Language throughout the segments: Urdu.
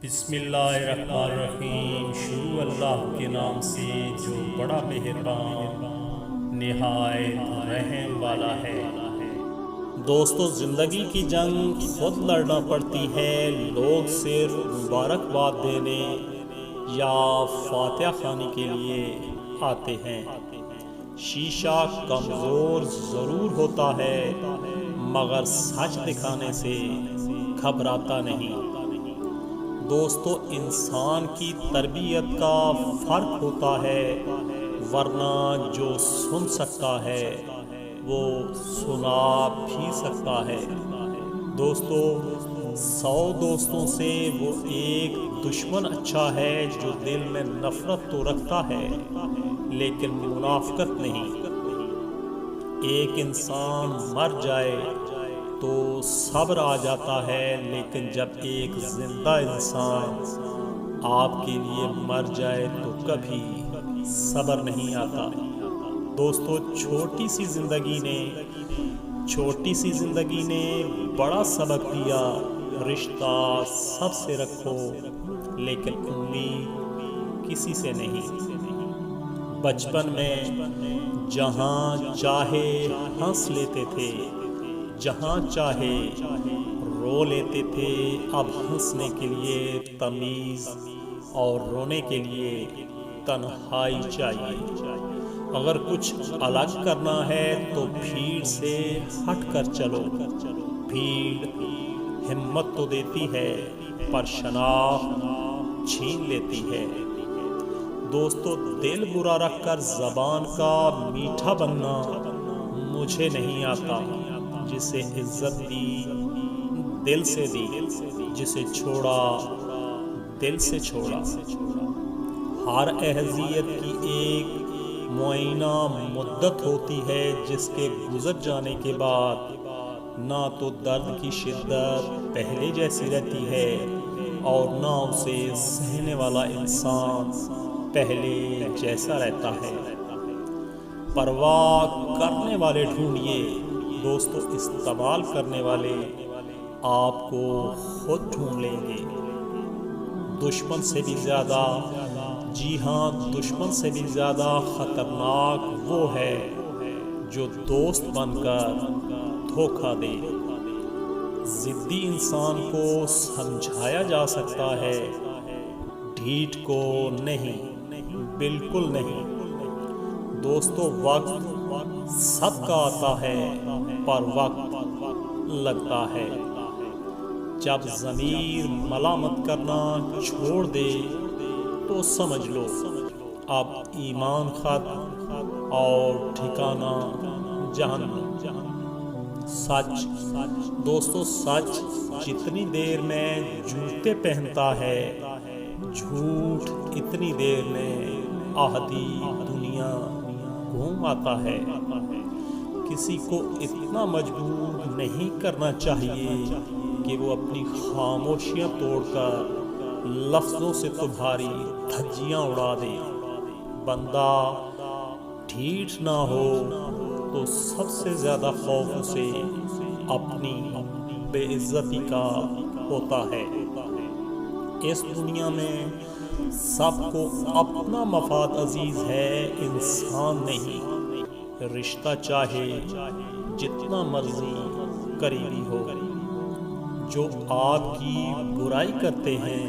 بسم اللہ الرحمن الرحیم۔ شروع اللہ کے نام سے جو بڑا مہربان نہایت رحم والا ہے۔ دوستو، زندگی کی جنگ خود لڑنا پڑتی ہے۔ لوگ صرف مبارکباد دینے یا فاتحہ خوانی کے لیے آتے ہیں۔ شیشہ کمزور ضرور ہوتا ہے مگر سچ دکھانے سے گھبراتا نہیں۔ دوستو، انسان کی تربیت کا فرق ہوتا ہے، ورنہ جو سن سکتا ہے وہ سنا بھی سکتا ہے۔ دوستو، 100 دوستوں سے وہ ایک دشمن اچھا ہے جو دل میں نفرت تو رکھتا ہے لیکن منافقت نہیں۔ ایک انسان مر جائے تو صبر آ جاتا ہے، لیکن جب ایک زندہ انسان آپ کے لیے مر جائے تو کبھی صبر نہیں آتا۔ دوستو، چھوٹی سی زندگی نے بڑا سبق دیا۔ رشتہ سب سے رکھو لیکن امید کسی سے نہیں۔ بچپن میں جہاں چاہے ہنس لیتے تھے، جہاں چاہے رو لیتے تھے، اب ہنسنے کے لیے تمیز اور رونے کے لیے تنہائی چاہیے۔ اگر کچھ الگ کرنا ہے تو بھیڑ سے ہٹ کر چلو۔ بھیڑ ہمت تو دیتی ہے پر شناخت چھین لیتی ہے۔ دوستو، دل برا رکھ کر زبان کا میٹھا بننا مجھے نہیں آتا۔ جسے عزت دی دل سے دی، جسے چھوڑا دل سے چھوڑا۔ ہر اذیت کی ایک معینہ مدت ہوتی ہے جس کے گزر جانے کے بعد نہ تو درد کی شدت پہلے جیسی رہتی ہے اور نہ اسے سہنے والا انسان پہلے جیسا رہتا ہے۔ پرواہ کرنے والے ڈھونڈیے دوستو، استعمال کرنے والے آپ کو خود ڈھونڈ لیں گے۔ دشمن سے بھی زیادہ، جی ہاں، دشمن سے بھی زیادہ خطرناک وہ ہے جو دوست بن کر دھوکہ دے۔ ضدی انسان کو سمجھایا جا سکتا ہے، ڈھیٹ کو نہیں، بالکل نہیں۔ دوستو، وقت سب کا آتا ہے پر وقت لگتا ہے۔ جب ضمیر ملامت کرنا چھوڑ دے تو سمجھ لو اب ایمان ختم اور ٹھکانہ جہنم۔ سچ دوستو، سچ جتنی دیر میں جوتے پہنتا ہے، جھوٹ اتنی دیر میں آدھی دنیا گھوم آتا ہے۔ کسی کو اتنا مجبور نہیں کرنا چاہیے کہ وہ اپنی خاموشیاں توڑ کر لفظوں سے تمہاری دھجیاں اڑا دے۔ بندہ ڈھیٹ نہ ہو تو سب سے زیادہ خوف اسے اپنی بے عزتی کا ہوتا ہے۔ اس دنیا میں سب کو اپنا مفاد عزیز ہے، انسان نہیں۔ رشتہ چاہے جتنا مرضی قریبی ہو، جو آپ کی برائی کرتے ہیں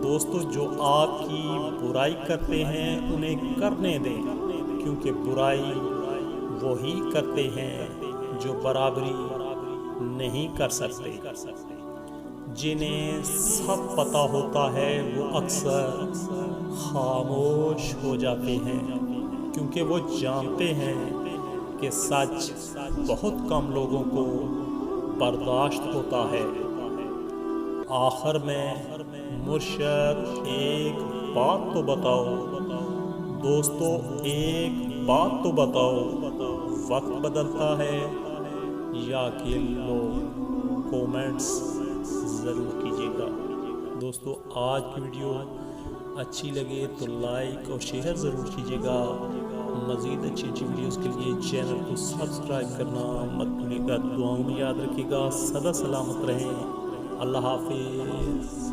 دوستو، جو آپ کی برائی کرتے ہیں انہیں کرنے دیں، کیونکہ برائی وہی کرتے ہیں جو برابری نہیں کر سکتے۔ جنہیں سب پتہ ہوتا ہے وہ اکثر خاموش ہو جاتے ہیں، کیونکہ وہ جانتے ہیں کہ سچ بہت کم لوگوں کو برداشت ہوتا ہے۔ آخر میں مرشد ایک بات تو بتاؤ دوستو، ایک بات تو بتاؤ، وقت بدلتا ہے یا کہ لوگ؟ کومنٹس ضرور کیجیے گا۔ دوستو، آج کی ویڈیو اچھی لگے تو لائک اور شیئر ضرور کیجیے گا۔ مزید اچھی ویڈیوز کے لیے چینل کو سبسکرائب کرنا مت بھولیے گا۔ دعاؤں میں یاد رکھیے گا۔ سدا سلامت رہیں۔ اللہ حافظ۔